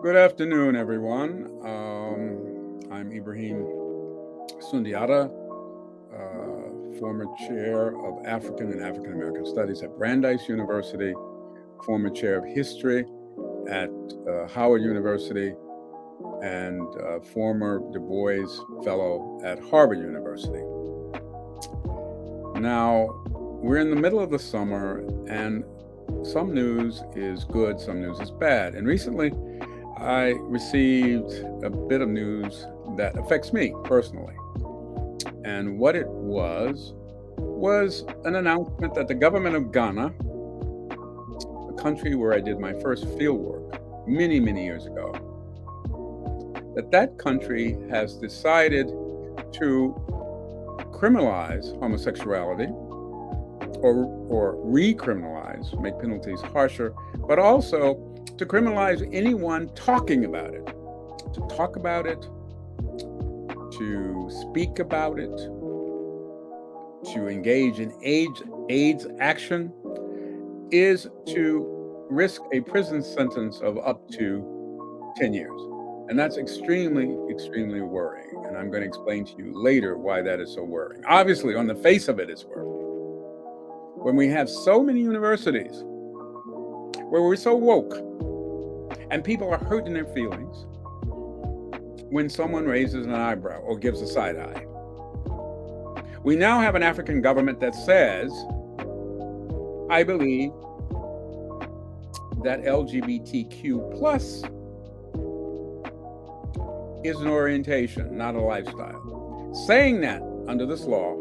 Good afternoon, everyone. I'm Ibrahim Sundiata, former chair of African and African American Studies at Brandeis University, former chair of history at Howard University, and former Du Bois Fellow at Harvard University. Now, we're in the middle of the summer, and some news is good, some news is bad. And recently, I received a bit of news that affects me personally. And what it was an announcement that the government of Ghana, a country where I did my first field work many, many years ago, that country has decided to criminalize homosexuality or recriminalize, make penalties harsher, but also to criminalize anyone talking about it, to talk about it, to speak about it, to engage in AIDS action, is to risk a prison sentence of up to 10 years. And that's extremely, extremely worrying. And I'm going to explain to you later why that is so worrying. Obviously, on the face of it, it's worrying. When we have so many universities where we're so woke and people are hurting their feelings when someone raises an eyebrow or gives a side eye. We now have an African government that says, I believe that LGBTQ plus is an orientation, not a lifestyle. Saying that under this law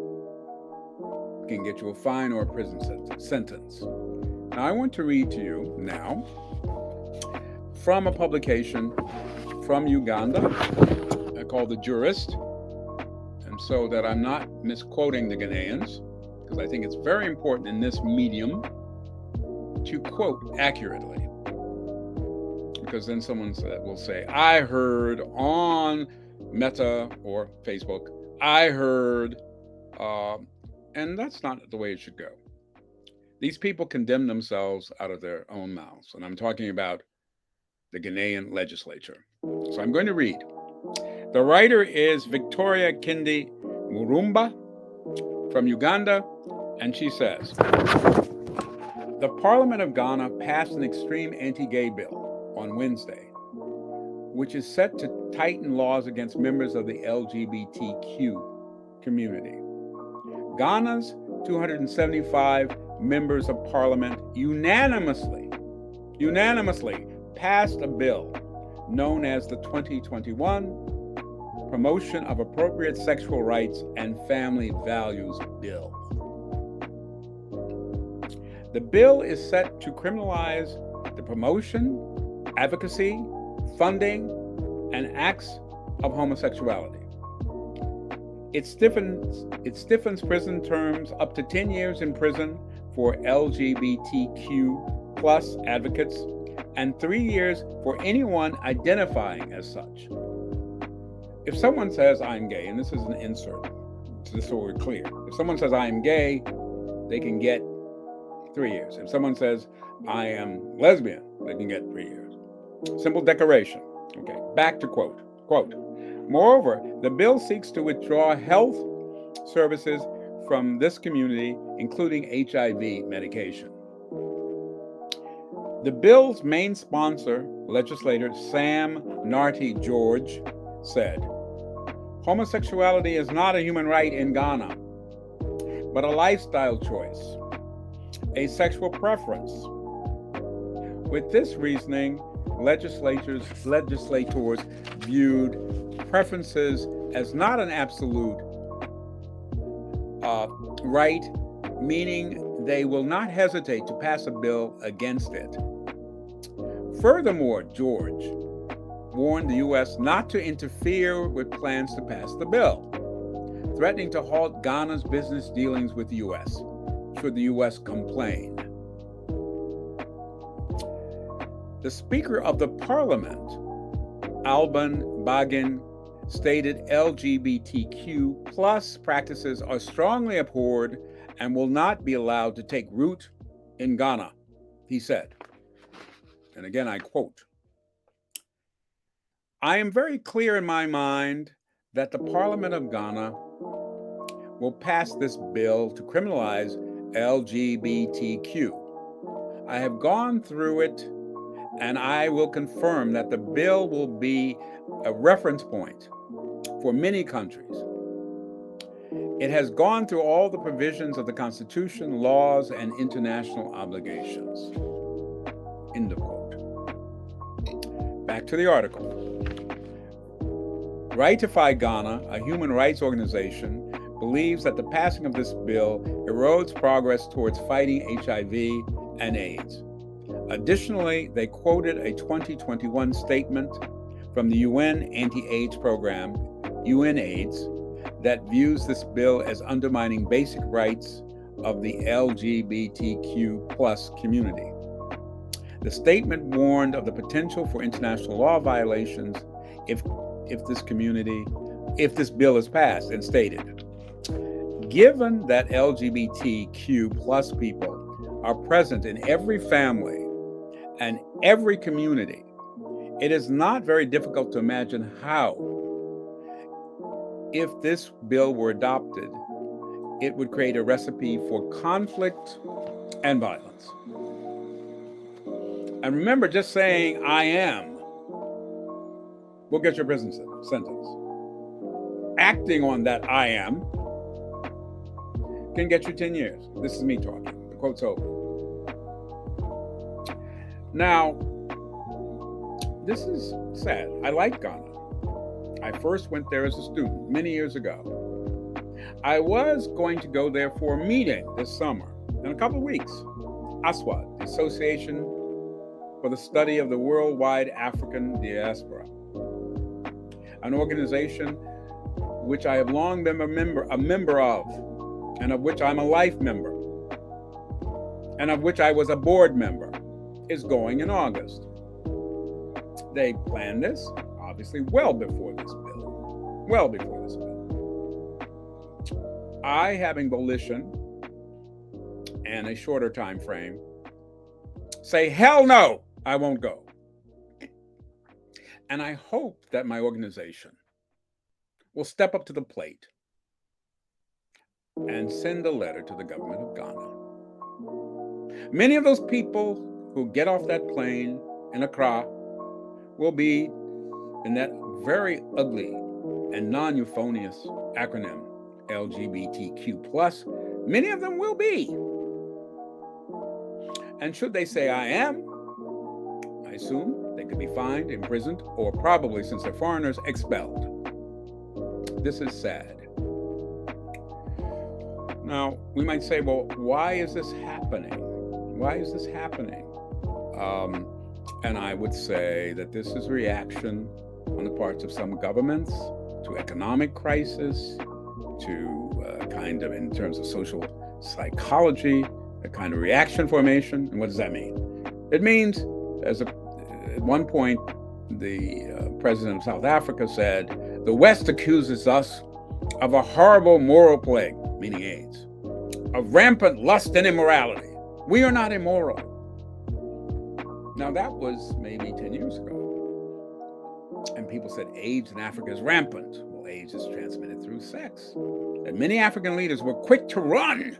can get you a fine or a prison sentence. Now, I want to read to you now from a publication from Uganda called The Jurist, and so that I'm not misquoting the Ghanaians, because I think it's very important in this medium to quote accurately. Because then someone will say, I heard on Meta or Facebook, I heard, and that's not the way it should go. These people condemn themselves out of their own mouths, and I'm talking about the Ghanaian legislature. So I'm going to read. The writer is Victoria Kindi Murumba from Uganda, and she says, the Parliament of Ghana passed an extreme anti-gay bill on Wednesday, which is set to tighten laws against members of the LGBTQ community. Ghana's 275 members of parliament unanimously passed a bill known as the 2021 Promotion of Appropriate Sexual Rights and Family Values Bill. The bill is set to criminalize the promotion, advocacy, funding, and acts of homosexuality. It stiffens prison terms up to 10 years in prison for LGBTQ plus advocates and 3 years for anyone identifying as such. If someone says I'm gay, and this is an insert, just so we're clear, if someone says I'm gay, they can get 3 years. If someone says I am lesbian, they can get 3 years. Simple declaration. Okay, back to quote. Moreover, the bill seeks to withdraw health services from this community, including HIV medication. The bill's main sponsor, legislator Sam Nartey George, said, homosexuality is not a human right in Ghana, but a lifestyle choice, a sexual preference. With this reasoning, legislators viewed preferences as not an absolute right, meaning they will not hesitate to pass a bill against it. Furthermore, George warned the U.S. not to interfere with plans to pass the bill, threatening to halt Ghana's business dealings with the U.S. should the U.S. complain. The Speaker of the Parliament, Alban Bagin, stated LGBTQ plus practices are strongly abhorred and will not be allowed to take root in Ghana, he said. And again, I quote, I am very clear in my mind that the Parliament of Ghana will pass this bill to criminalize LGBTQ. I have gone through it, and I will confirm that the bill will be a reference point for many countries. It has gone through all the provisions of the Constitution, laws, and international obligations. End of quote. Back to the article. Rightify Ghana, a human rights organization, believes that the passing of this bill erodes progress towards fighting HIV and AIDS. Additionally, they quoted a 2021 statement from the UN Anti-AIDS Program, UNAIDS, that views this bill as undermining basic rights of the LGBTQ+ community. The statement warned of the potential for international law violations if this bill is passed, and stated, given that LGBTQ+ people are present in every family and every community, it is not very difficult to imagine how, if this bill were adopted, it would create a recipe for conflict and violence. And remember, just saying "I am" will get you a prison sentence. Acting on that "I am" can get you 10 years. This is me talking. The quote's over. Now, this is sad. I like Ghana. I first went there as a student many years ago. I was going to go there for a meeting this summer in a couple of weeks. ASWAD, the Association for the Study of the Worldwide African Diaspora, an organization which I have long been a member of, and of which I'm a life member, and of which I was a board member, is going in August. They planned this, obviously, well before this bill. I, having volition and a shorter time frame, say, hell no, I won't go. And I hope that my organization will step up to the plate and send a letter to the government of Ghana. Many of those people who get off that plane in Accra will be in that very ugly and non-euphonious acronym, LGBTQ+. Many of them will be. And should they say "I am," I assume they could be fined, imprisoned, or probably, since they're foreigners, expelled. This is sad. Now, we might say, well, why is this happening? Why is this happening? And I would say that this is a reaction on the parts of some governments to economic crisis, to kind of, in terms of social psychology, a kind of reaction formation. And what does that mean? It means, at one point, the president of South Africa said, the West accuses us of a horrible moral plague, meaning AIDS, of rampant lust and immorality. We are not immoral. Now, that was maybe 10 years ago. And people said AIDS in Africa is rampant. Well, AIDS is transmitted through sex. And many African leaders were quick to run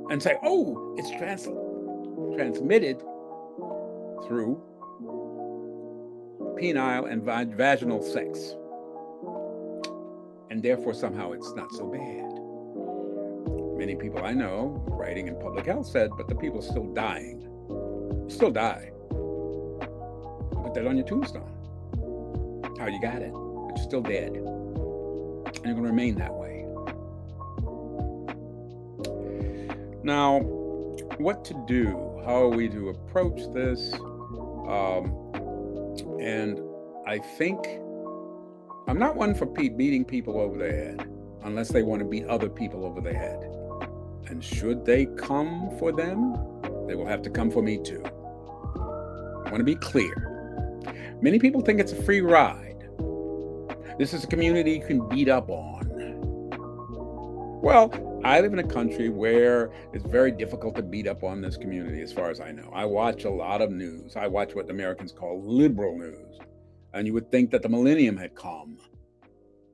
and say, oh, it's transmitted through penile and vaginal sex. And therefore, somehow it's not so bad. Many people I know, writing in public health, said, but the people are still dying. Still die. Put that on your tombstone. How you got it, but you're still dead. And you're going to remain that way. Now, what to do? How are we to approach this? And I think I'm not one for beating people over the head unless they want to beat other people over the head. And should they come for them, they will have to come for me too. I want to be clear. Many people think it's a free ride. This is a community you can beat up on. Well, I live in a country where it's very difficult to beat up on this community, as far as I know. I watch a lot of news. I watch what Americans call liberal news. And you would think that the millennium had come,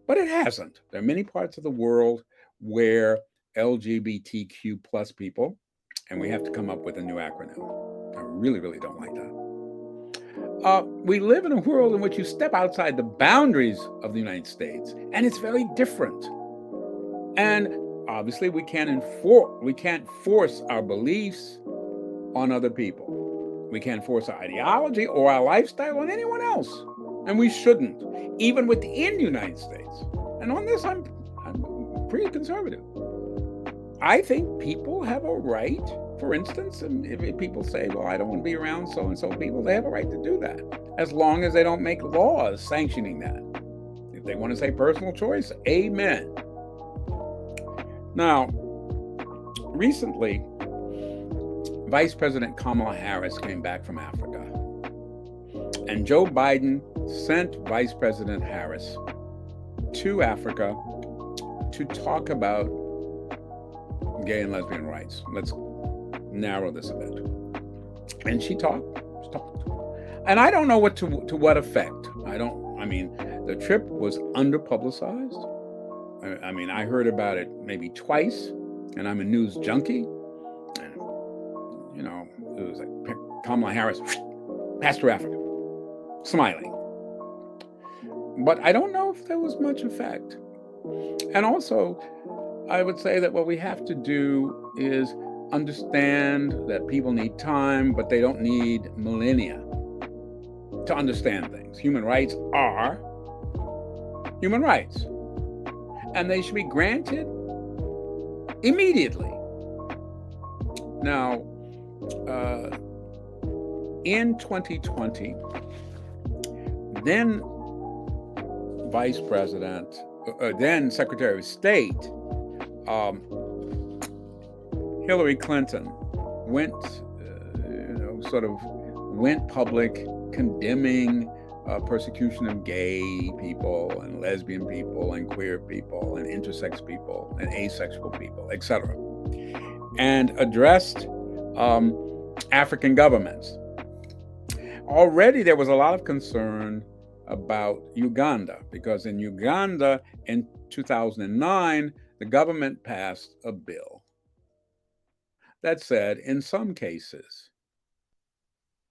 but it hasn't. There are many parts of the world where LGBTQ plus people, and we have to come up with a new acronym. I really, really don't like that. We live in a world in which you step outside the boundaries of the United States, and it's very different. And obviously, we can't force our beliefs on other people. We can't force our ideology or our lifestyle on anyone else, and we shouldn't, even within the United States. And on this, I'm pretty conservative. I think people have a right. For instance, if people say, well, I don't want to be around so-and-so people, they have a right to do that, as long as they don't make laws sanctioning that. If they want to say personal choice, amen. Now, recently, Vice President Kamala Harris came back from Africa, and Joe Biden sent Vice President Harris to Africa to talk about gay and lesbian rights. Let's narrow this a bit. And she talked. And I don't know to what effect. The trip was under-publicized. I heard about it maybe twice, and I'm a news junkie. And, it was like Kamala Harris, passed to Africa, smiling. But I don't know if there was much effect. And also, I would say that what we have to do is understand that people need time, but they don't need millennia to understand things. Human rights are human rights, and they should be granted immediately. Now, in 2020, then Vice President, then Secretary of State, Hillary Clinton went public condemning persecution of gay people and lesbian people and queer people and intersex people and asexual people, etc., and addressed African governments. Already there was a lot of concern about Uganda, because in Uganda in 2009, the government passed a bill that said, in some cases,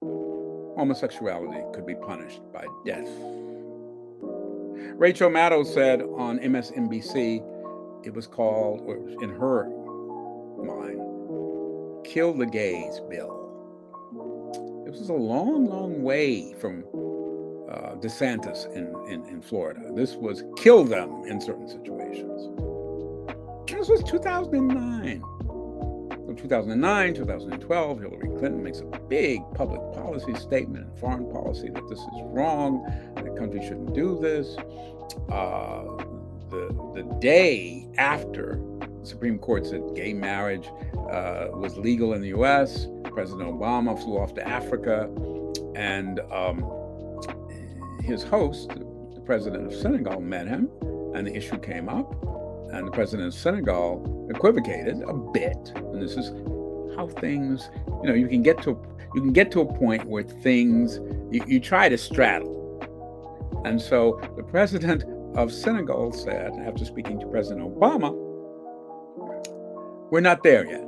homosexuality could be punished by death. Rachel Maddow said on MSNBC, it was called, or in her mind, Kill the Gays Bill. This was a long, long way from DeSantis in Florida. This was kill them in certain situations. This was 2009. In 2009, 2012, Hillary Clinton makes a big public policy statement and foreign policy that this is wrong, the country shouldn't do this. The day after the Supreme Court said gay marriage was legal in the U.S., President Obama flew off to Africa, and his host, the president of Senegal, met him, and the issue came up. And the president of Senegal equivocated a bit, and this is how things, you can get to a point where things you try to straddle. And so the president of Senegal said, after speaking to President Obama, we're not there yet.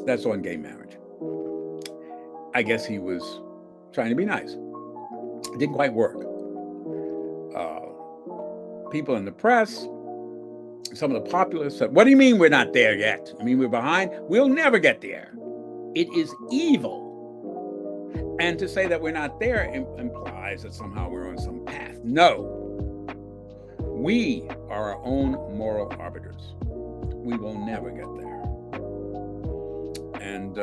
That's on gay marriage. I guess he was trying to be nice. It didn't quite work. People in the press, some of the populists said, what do you mean we're not there yet? You mean we're behind? We'll never get there. It is evil. And to say that we're not there implies that somehow we're on some path. No. We are our own moral arbiters. We will never get there. And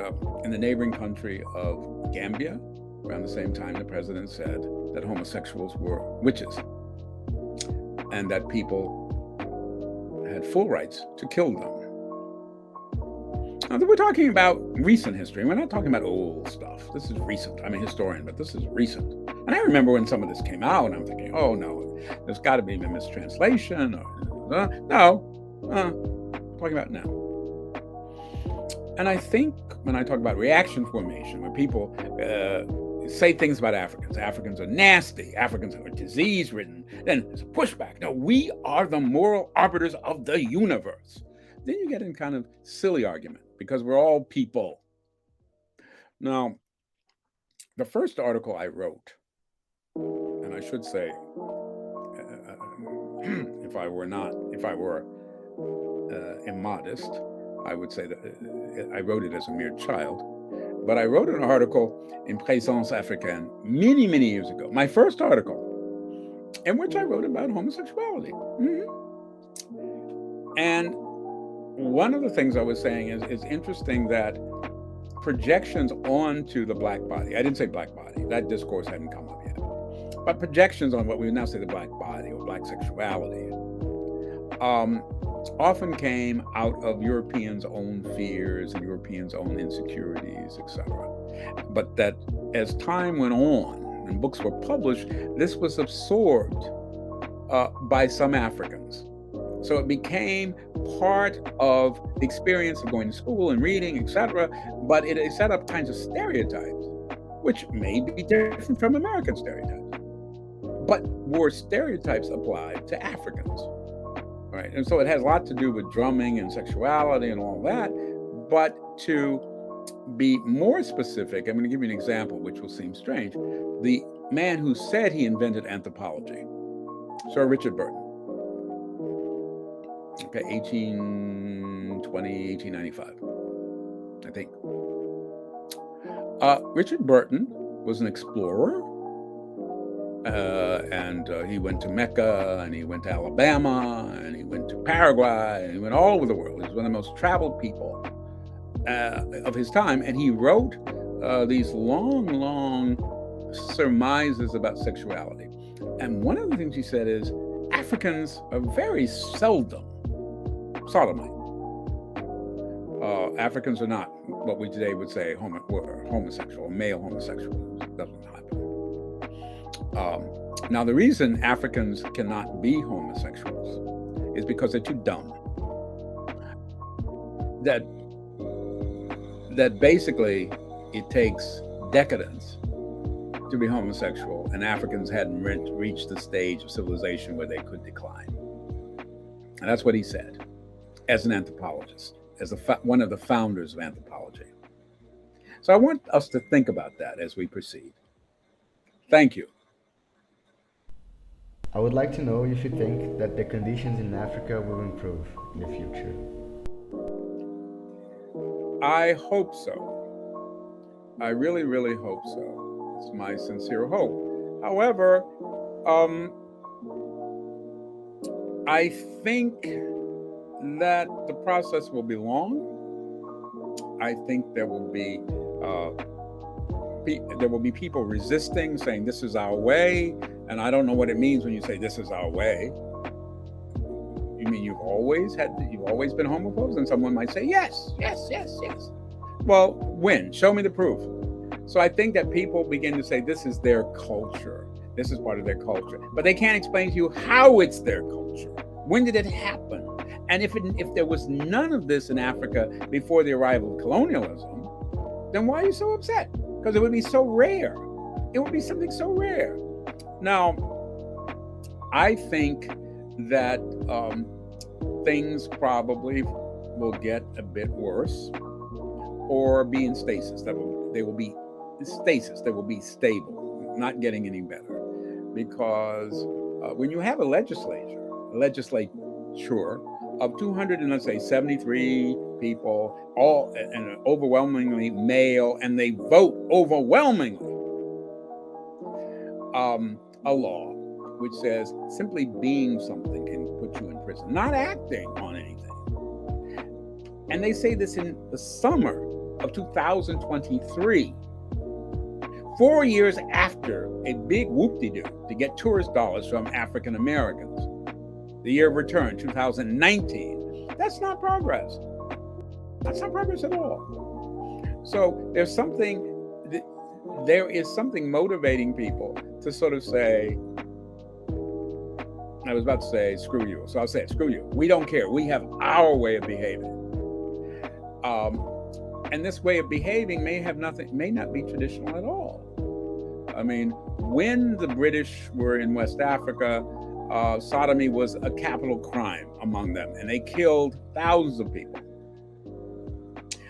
in the neighboring country of Gambia, around the same time, the president said that homosexuals were witches and that people had full rights to kill them. Now, we're talking about recent history. We're not talking about old stuff. This is recent. I'm a historian, but this is recent. And I remember when some of this came out, and I'm thinking, oh, no, there's got to be a mistranslation. Talking about now. And I think when I talk about reaction formation, when people, say things about Africans. Africans are nasty. Africans are disease-ridden. Then there's a pushback. No, we are the moral arbiters of the universe. Then you get in kind of silly argument because we're all people. Now, the first article I wrote, and I should say, if I were immodest, I would say that I wrote it as a mere child. But I wrote an article in Présence Africaine many, many years ago, my first article, in which I wrote about homosexuality. And one of the things I was saying is it's interesting that projections onto the black body, I didn't say black body, that discourse hadn't come up yet, but projections on what we now say the black body or black sexuality, often came out of Europeans' own fears and Europeans' own insecurities, etc. But that as time went on and books were published, this was absorbed by some Africans. So it became part of the experience of going to school and reading, etc. But it set up kinds of stereotypes, which may be different from American stereotypes, but were stereotypes applied to Africans. Right. And so it has a lot to do with drumming and sexuality and all that. But to be more specific, I'm going to give you an example, which will seem strange. The man who said he invented anthropology, Sir Richard Burton, okay, 1820, 1895, I think. Richard Burton was an explorer. And he went to Mecca, and he went to Alabama, and he went to Paraguay, and he went all over the world. He was one of the most traveled people of his time, and he wrote these long surmises about sexuality. And one of the things he said is Africans are very seldom sodomite. Africans are not what we today would say homosexual, male homosexual. It doesn't happen. Now, the reason Africans cannot be homosexuals is because they're too dumb. That basically it takes decadence to be homosexual, and Africans hadn't reached the stage of civilization where they could decline. And that's what he said, as an anthropologist, as one of the founders of anthropology. So I want us to think about that as we proceed. Thank you. I would like to know if you think that the conditions in Africa will improve in the future. I hope so. I really, really hope so. It's my sincere hope. However, I think that the process will be long. I think there will be people resisting, saying this is our way. And I don't know what it means when you say this is our way. You mean you've always been homophobes? And someone might say, yes. Well, when? Show me the proof. So I think that people begin to say this is their culture. This is part of their culture. But they can't explain to you how it's their culture. When did it happen? And if there was none of this in Africa before the arrival of colonialism, then why are you so upset? Because it would be so rare. It would be something so rare. Now, I think that things probably will get a bit worse or be in stasis. They will be stasis. They will be stable, not getting any better. Because when you have a legislature of 273 people, all and overwhelmingly male, and they vote overwhelmingly a law which says simply being something can put you in prison, not acting on anything. And they say this in the summer of 2023, 4 years after a big whoop-de-doo to get tourist dollars from African Americans. The year of return, 2019. That's not progress. That's not progress at all. So there is something motivating people to sort of say, I was about to say, screw you. So I'll say, screw you. We don't care. We have our way of behaving. And this way of behaving may not be traditional at all. I mean, when the British were in West Africa, sodomy was a capital crime among them, and they killed thousands of people.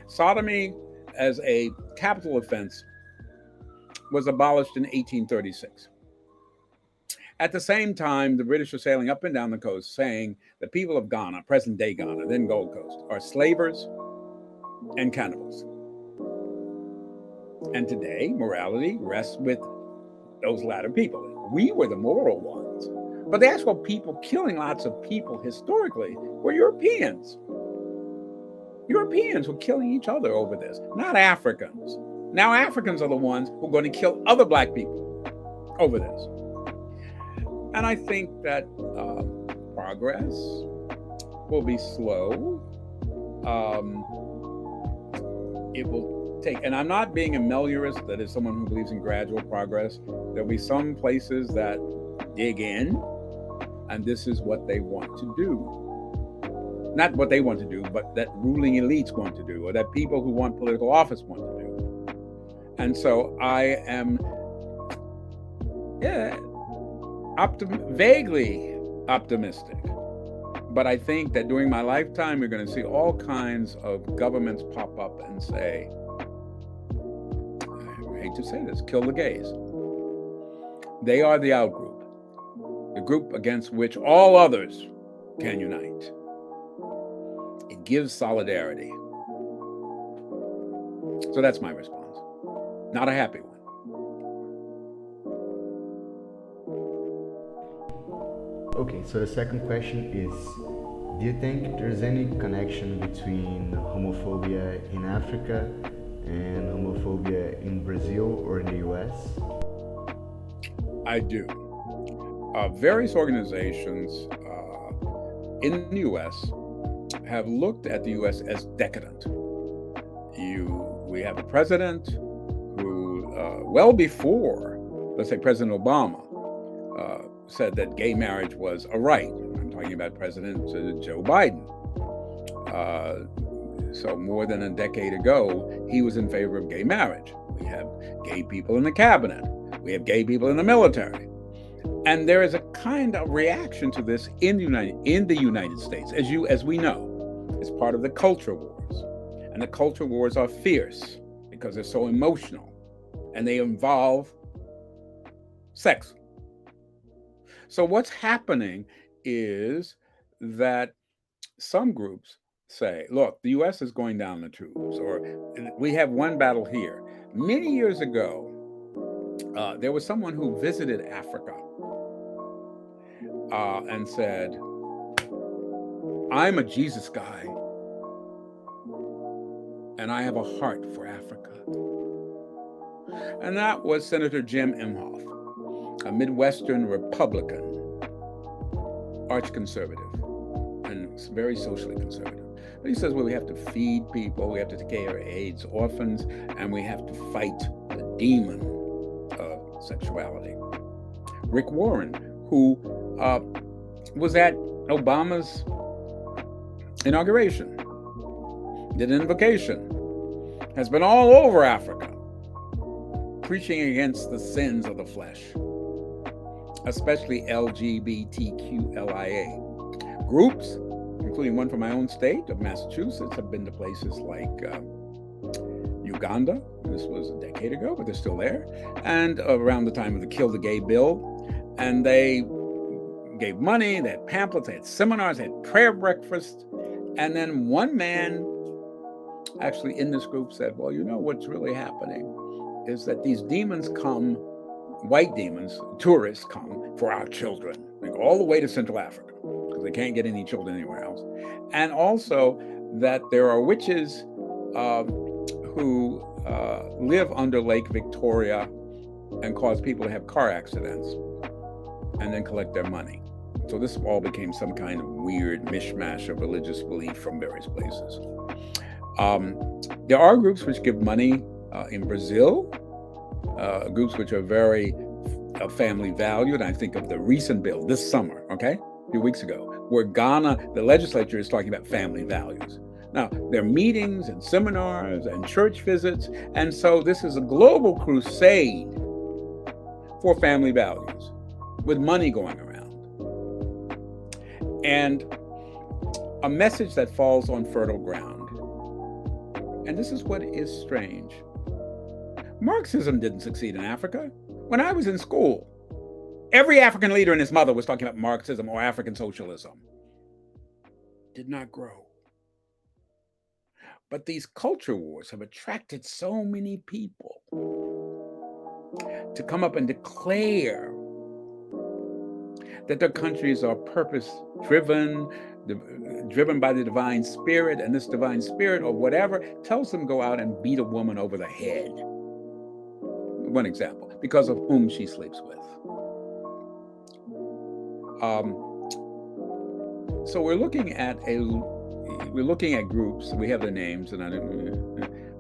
Sodomy as a capital offense was abolished in 1836. At the same time, the British were sailing up and down the coast saying the people of Ghana, present day Ghana, then Gold Coast, are slavers and cannibals. And today, morality rests with those latter people. We were the moral ones. But the actual people killing lots of people historically were Europeans. Europeans were killing each other over this, not Africans. Now Africans are the ones who are going to kill other black people over this. And I think that progress will be slow. It will take, and I'm not being a meliorist, that is someone who believes in gradual progress. There'll be some places that dig in, and this is what they want to do. Not what they want to do, but that ruling elites want to do, or that people who want political office want to do. And so I am, vaguely optimistic. But I think that during my lifetime, you're going to see all kinds of governments pop up and say, I hate to say this, kill the gays. They are the outgroup, the group against which all others can unite. It gives solidarity. So that's my response. Not a happy one. Okay, so the second question is, do you think there's any connection between homophobia in Africa and homophobia in Brazil or in the US? I do. Various organizations in the US have looked at the US as decadent. We have a president who, well before, let's say President Obama, said that gay marriage was a right. I'm talking about President Joe Biden. So more than a decade ago, he was in favor of gay marriage. We have gay people in the cabinet. We have gay people in the military. And there is a kind of reaction to this in the United States, as we know. It's part of the culture wars. And the culture wars are fierce because they're so emotional and they involve sex. So what's happening is that some groups say, look, the US is going down the tubes, or we have one battle here. Many years ago, there was someone who visited Africa and said, I'm a Jesus guy, and I have a heart for Africa. And that was Senator Jim Inhofe, a Midwestern Republican, arch-conservative, and very socially conservative. But he says, well, we have to feed people, we have to take care of AIDS orphans, and we have to fight the demon of sexuality. Rick Warren, who was at Obama's inauguration, did an invocation, has been all over Africa, preaching against the sins of the flesh, especially LGBTQIA. Groups, including one from my own state of Massachusetts, have been to places like Uganda. This was a decade ago, but they're still there. And around the time of the Kill the Gay bill. And they gave money, they had pamphlets, they had seminars, they had prayer breakfasts. And then one man actually in this group said, well, you know what's really happening is that these demons come, white demons, tourists come for our children. They go all the way to Central Africa because they can't get any children anywhere else. And also that there are witches who live under Lake Victoria and cause people to have car accidents and then collect their money. So this all became some kind of weird mishmash of religious belief from various places. There are groups which give money in Brazil, groups which are very family valued. I think of the recent bill this summer, a few weeks ago, where Ghana, the legislature is talking about family values. Now, there are meetings and seminars and church visits, and so this is a global crusade for family values, with money going around. And a message that falls on fertile ground. And this is what is strange. Marxism didn't succeed in Africa. When I was in school, every African leader and his mother was talking about Marxism or African socialism. Did not grow. But these culture wars have attracted so many people to come up and declare that their countries are purpose-driven, driven by the divine spirit, and this divine spirit or whatever tells them to go out and beat a woman over the head. One example, because of whom she sleeps with. So we're looking at groups. We have their names,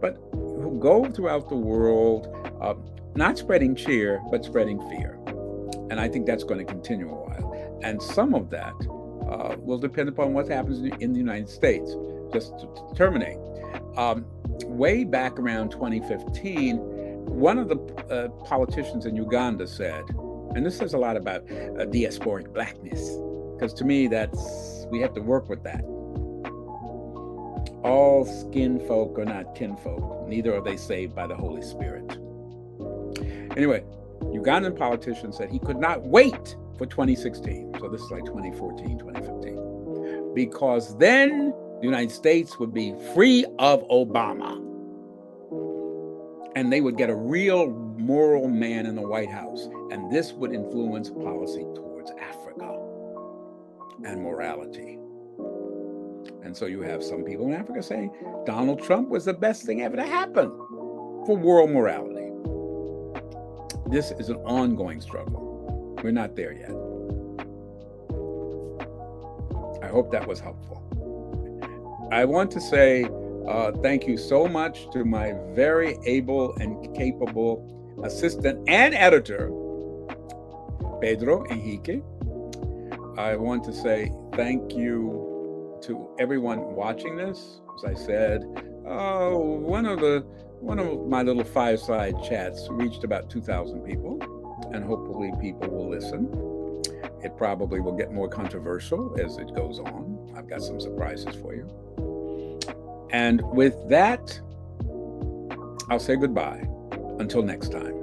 but who go throughout the world, not spreading cheer, but spreading fear. And I think that's going to continue a while. And some of that will depend upon what happens in the United States. Just to terminate, way back around 2015, one of the politicians in Uganda said, and this says a lot about diasporic blackness, because to me, we have to work with that. All skin folk are not kinfolk, neither are they saved by the Holy Spirit. Anyway, Ugandan politician said he could not wait for 2016. So this is like 2014, 2015. Because then the United States would be free of Obama. And they would get a real moral man in the White House. And this would influence policy towards Africa and morality. And so you have some people in Africa saying Donald Trump was the best thing ever to happen for world morality. This is an ongoing struggle. We're not there yet. I hope that was helpful. I want to say thank you so much to my very able and capable assistant and editor, Pedro Henrique. I want to say thank you to everyone watching this. As I said, one of my little fireside chats reached about 2,000 people, and hopefully people will listen. It probably will get more controversial as it goes on. I've got some surprises for you. And with that, I'll say goodbye. Until next time.